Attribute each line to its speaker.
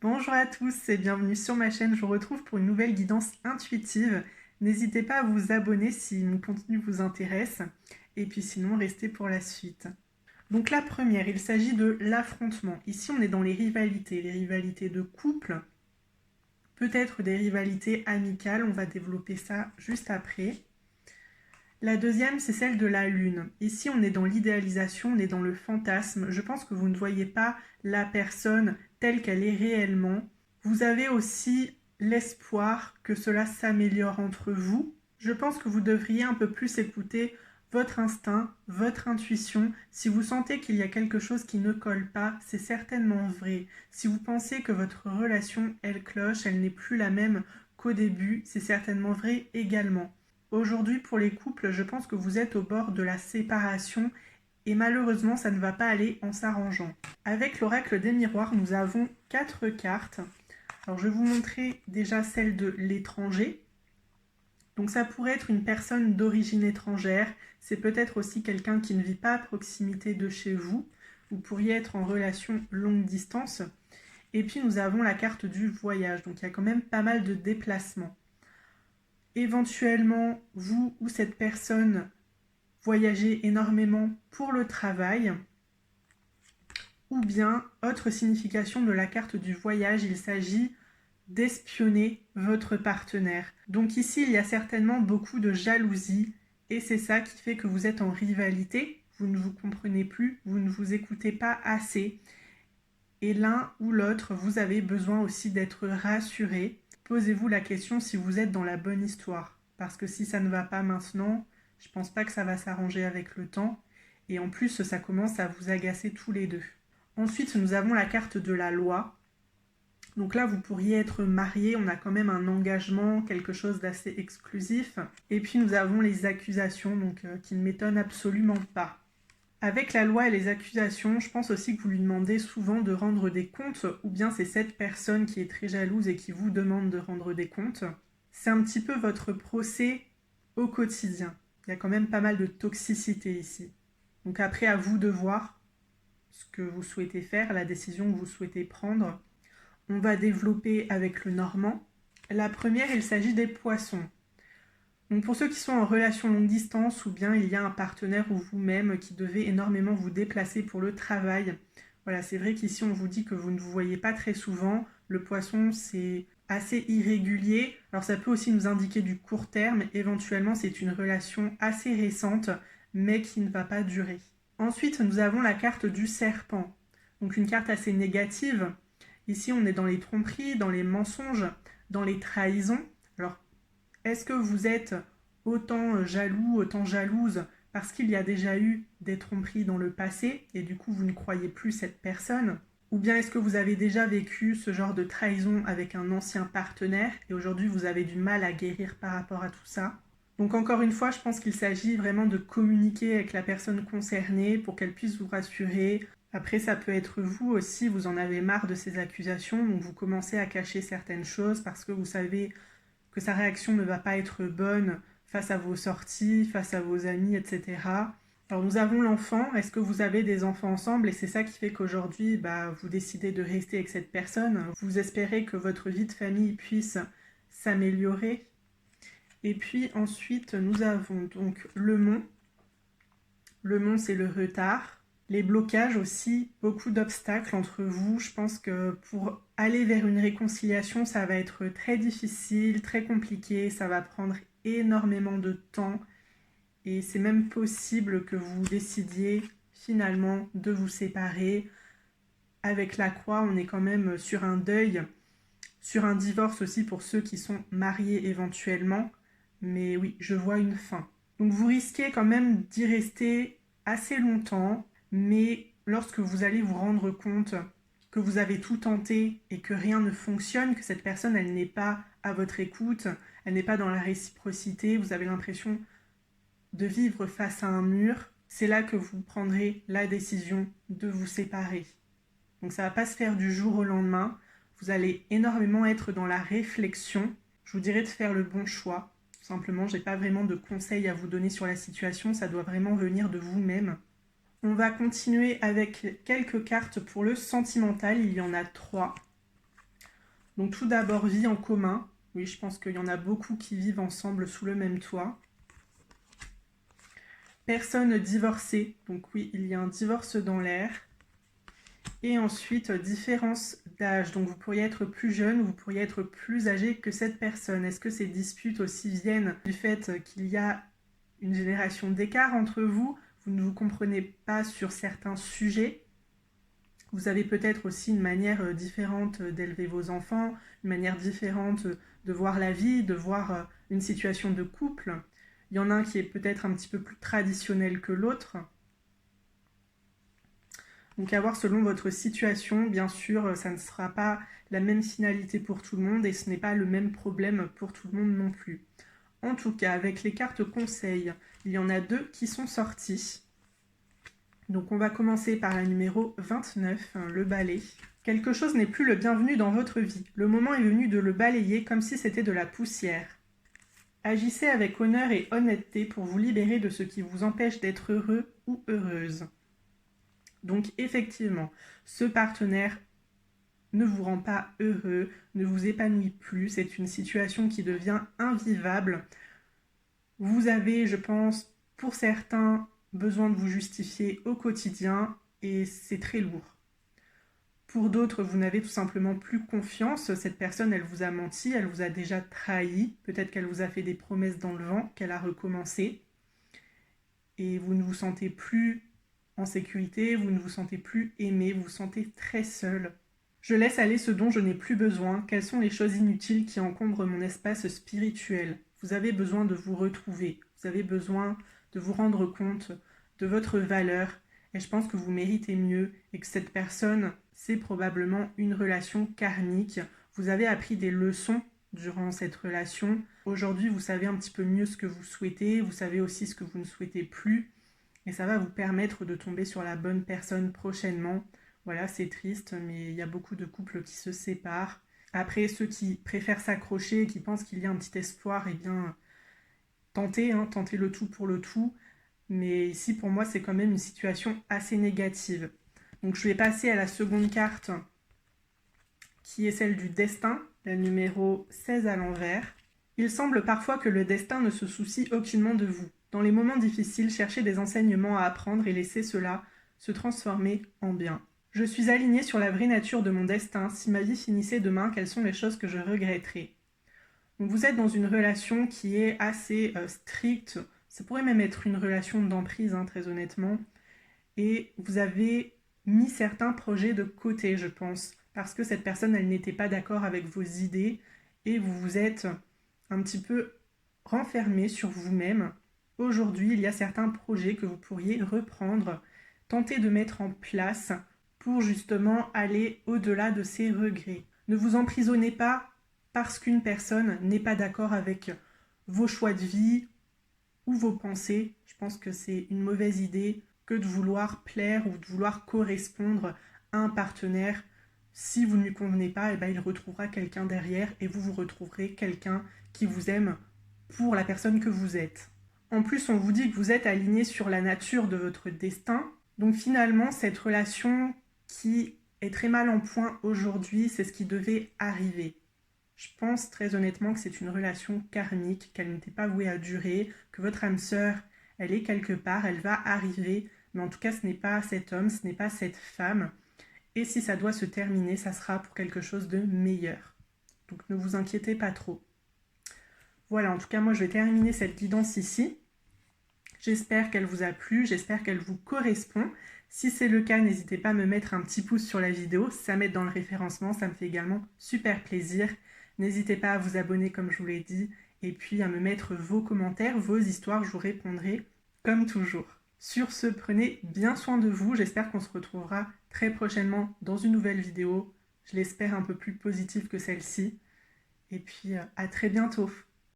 Speaker 1: Bonjour à tous et bienvenue sur ma chaîne. Je vous retrouve pour une nouvelle guidance intuitive. N'hésitez pas à vous abonner si mon contenu vous intéresse et puis sinon restez pour la suite. Donc la première, il s'agit de l'affrontement. Ici on est dans les rivalités de couple, peut-être des rivalités amicales, on va développer ça juste après. La deuxième, c'est celle de la lune. Ici, on est dans l'idéalisation, on est dans le fantasme. Je pense que vous ne voyez pas la personne telle qu'elle est réellement. Vous avez aussi l'espoir que cela s'améliore entre vous. Je pense que vous devriez un peu plus écouter votre instinct, votre intuition. Si vous sentez qu'il y a quelque chose qui ne colle pas, c'est certainement vrai. Si vous pensez que votre relation, elle cloche, elle n'est plus la même qu'au début, c'est certainement vrai également. Aujourd'hui, pour les couples, je pense que vous êtes au bord de la séparation et malheureusement, ça ne va pas aller en s'arrangeant. Avec l'oracle des miroirs, nous avons 4 cartes. Alors, je vais vous montrer déjà celle de l'étranger. Donc, ça pourrait être une personne d'origine étrangère. C'est peut-être aussi quelqu'un qui ne vit pas à proximité de chez vous. Vous pourriez être en relation longue distance. Et puis, nous avons la carte du voyage. Donc, il y a quand même pas mal de déplacements. Éventuellement, vous ou cette personne voyagez énormément pour le travail. Ou bien, autre signification de la carte du voyage, il s'agit d'espionner votre partenaire. Donc ici, il y a certainement beaucoup de jalousie et c'est ça qui fait que vous êtes en rivalité. Vous ne vous comprenez plus, vous ne vous écoutez pas assez. Et l'un ou l'autre, vous avez besoin aussi d'être rassuré. Posez-vous la question si vous êtes dans la bonne histoire. Parce que si ça ne va pas maintenant, je pense pas que ça va s'arranger avec le temps. Et en plus, ça commence à vous agacer tous les deux. Ensuite, nous avons la carte de la loi. Donc là, vous pourriez être marié, on a quand même un engagement, quelque chose d'assez exclusif. Et puis nous avons les accusations, donc qui ne m'étonnent absolument pas. Avec la loi et les accusations, je pense aussi que vous lui demandez souvent de rendre des comptes, ou bien c'est cette personne qui est très jalouse et qui vous demande de rendre des comptes. C'est un petit peu votre procès au quotidien. Il y a quand même pas mal de toxicité ici. Donc après, à vous de voir ce que vous souhaitez faire, la décision que vous souhaitez prendre. On va développer avec le normand. La première, il s'agit des poissons. Donc pour ceux qui sont en relation longue distance ou bien il y a un partenaire ou vous-même qui devez énormément vous déplacer pour le travail. Voilà, c'est vrai qu'ici on vous dit que vous ne vous voyez pas très souvent. Le poisson, c'est assez irrégulier. Alors ça peut aussi nous indiquer du court terme. Éventuellement, c'est une relation assez récente, mais qui ne va pas durer. Ensuite, nous avons la carte du serpent. Donc une carte assez négative. Ici, on est dans les tromperies, dans les mensonges, dans les trahisons. Alors, est-ce que vous êtes autant jaloux, autant jalouse parce qu'il y a déjà eu des tromperies dans le passé et du coup vous ne croyez plus cette personne? Ou bien est-ce que vous avez déjà vécu ce genre de trahison avec un ancien partenaire et aujourd'hui vous avez du mal à guérir par rapport à tout ça? Donc encore une fois, je pense qu'il s'agit vraiment de communiquer avec la personne concernée pour qu'elle puisse vous rassurer. Après, ça peut être vous aussi, vous en avez marre de ces accusations, donc vous commencez à cacher certaines choses parce que vous savez que sa réaction ne va pas être bonne face à vos sorties, face à vos amis, etc. Alors nous avons l'enfant, est-ce que vous avez des enfants ensemble? Et c'est ça qui fait qu'aujourd'hui, vous décidez de rester avec cette personne. Vous espérez que votre vie de famille puisse s'améliorer. Et puis ensuite, nous avons donc le mont. Le mont, c'est le retard. Les blocages aussi, beaucoup d'obstacles entre vous. Je pense que pour aller vers une réconciliation, ça va être très difficile, très compliqué. Ça va prendre énormément de temps. Et c'est même possible que vous décidiez finalement de vous séparer. Avec la croix, on est quand même sur un deuil, sur un divorce aussi pour ceux qui sont mariés éventuellement. Mais oui, je vois une fin. Donc vous risquez quand même d'y rester assez longtemps, mais lorsque vous allez vous rendre compte que vous avez tout tenté et que rien ne fonctionne, que cette personne, elle n'est pas à votre écoute, elle n'est pas dans la réciprocité, vous avez l'impression de vivre face à un mur, c'est là que vous prendrez la décision de vous séparer. Donc ça ne va pas se faire du jour au lendemain, vous allez énormément être dans la réflexion. Je vous dirais de faire le bon choix. Tout simplement, je n'ai pas vraiment de conseils à vous donner sur la situation, ça doit vraiment venir de vous-même. On va continuer avec quelques cartes pour le sentimental, il y en a 3. Donc tout d'abord, vie en commun. Oui, je pense qu'il y en a beaucoup qui vivent ensemble sous le même toit. Personne divorcée. Donc oui, il y a un divorce dans l'air. Et ensuite, différence d'âge. Donc vous pourriez être plus jeune ou vous pourriez être plus âgé que cette personne. Est-ce que ces disputes aussi viennent du fait qu'il y a une génération d'écart entre vous? Vous ne vous comprenez pas sur certains sujets? Vous avez peut-être aussi une manière différente d'élever vos enfants, une manière différente de voir la vie, de voir une situation de couple. Il y en a un qui est peut-être un petit peu plus traditionnel que l'autre. Donc à voir selon votre situation, bien sûr, ça ne sera pas la même finalité pour tout le monde et ce n'est pas le même problème pour tout le monde non plus. En tout cas, avec les cartes conseils, il y en a 2 qui sont sorties. Donc on va commencer par la numéro 29, le balai. Quelque chose n'est plus le bienvenu dans votre vie. Le moment est venu de le balayer comme si c'était de la poussière. Agissez avec honneur et honnêteté pour vous libérer de ce qui vous empêche d'être heureux ou heureuse. Donc effectivement, ce partenaire ne vous rend pas heureux, ne vous épanouit plus, c'est une situation qui devient invivable. Vous avez, je pense, pour certains, besoin de vous justifier au quotidien et c'est très lourd. Pour d'autres, vous n'avez tout simplement plus confiance. Cette personne, elle vous a menti, elle vous a déjà trahi. Peut-être qu'elle vous a fait des promesses dans le vent, qu'elle a recommencé. Et vous ne vous sentez plus en sécurité, vous ne vous sentez plus aimé, vous vous sentez très seul. Je laisse aller ce dont je n'ai plus besoin. Quelles sont les choses inutiles qui encombrent mon espace spirituel? Vous avez besoin de vous retrouver. Vous avez besoin de vous rendre compte de votre valeur. Et je pense que vous méritez mieux et que cette personne, c'est probablement une relation karmique. Vous avez appris des leçons durant cette relation. Aujourd'hui, vous savez un petit peu mieux ce que vous souhaitez. Vous savez aussi ce que vous ne souhaitez plus. Et ça va vous permettre de tomber sur la bonne personne prochainement. Voilà, c'est triste, mais il y a beaucoup de couples qui se séparent. Après, ceux qui préfèrent s'accrocher, qui pensent qu'il y a un petit espoir, eh bien, tentez le tout pour le tout. Mais ici, pour moi, c'est quand même une situation assez négative. Donc, je vais passer à la seconde carte, qui est celle du destin, la numéro 16 à l'envers. Il semble parfois que le destin ne se soucie aucunement de vous. Dans les moments difficiles, cherchez des enseignements à apprendre et laissez cela se transformer en bien. Je suis alignée sur la vraie nature de mon destin. Si ma vie finissait demain, quelles sont les choses que je regretterais? Donc vous êtes dans une relation qui est assez stricte. Ça pourrait même être une relation d'emprise, très honnêtement. Et vous avez mis certains projets de côté, je pense, parce que cette personne, elle n'était pas d'accord avec vos idées et vous vous êtes un petit peu renfermé sur vous-même. Aujourd'hui, il y a certains projets que vous pourriez reprendre, tenter de mettre en place pour justement aller au-delà de ces regrets. Ne vous emprisonnez pas parce qu'une personne n'est pas d'accord avec vos choix de vie ou vos pensées. Je pense que c'est une mauvaise idée que de vouloir plaire ou de vouloir correspondre à un partenaire. Si vous ne lui convenez pas, il retrouvera quelqu'un derrière et vous retrouverez quelqu'un qui vous aime pour la personne que vous êtes. En plus, on vous dit que vous êtes aligné sur la nature de votre destin. Donc finalement, cette relation qui est très mal en point aujourd'hui, c'est ce qui devait arriver. Je pense très honnêtement que c'est une relation karmique, qu'elle n'était pas vouée à durer, que votre âme sœur, elle est quelque part, elle va arriver, mais en tout cas ce n'est pas cet homme, ce n'est pas cette femme. Et si ça doit se terminer, ça sera pour quelque chose de meilleur. Donc ne vous inquiétez pas trop. Voilà, en tout cas moi je vais terminer cette guidance ici. J'espère qu'elle vous a plu, j'espère qu'elle vous correspond. Si c'est le cas, n'hésitez pas à me mettre un petit pouce sur la vidéo, ça m'aide dans le référencement, ça me fait également super plaisir. N'hésitez pas à vous abonner comme je vous l'ai dit, et puis à me mettre vos commentaires, vos histoires, je vous répondrai comme toujours. Sur ce, prenez bien soin de vous, j'espère qu'on se retrouvera très prochainement dans une nouvelle vidéo, je l'espère un peu plus positive que celle-ci, et puis à très bientôt.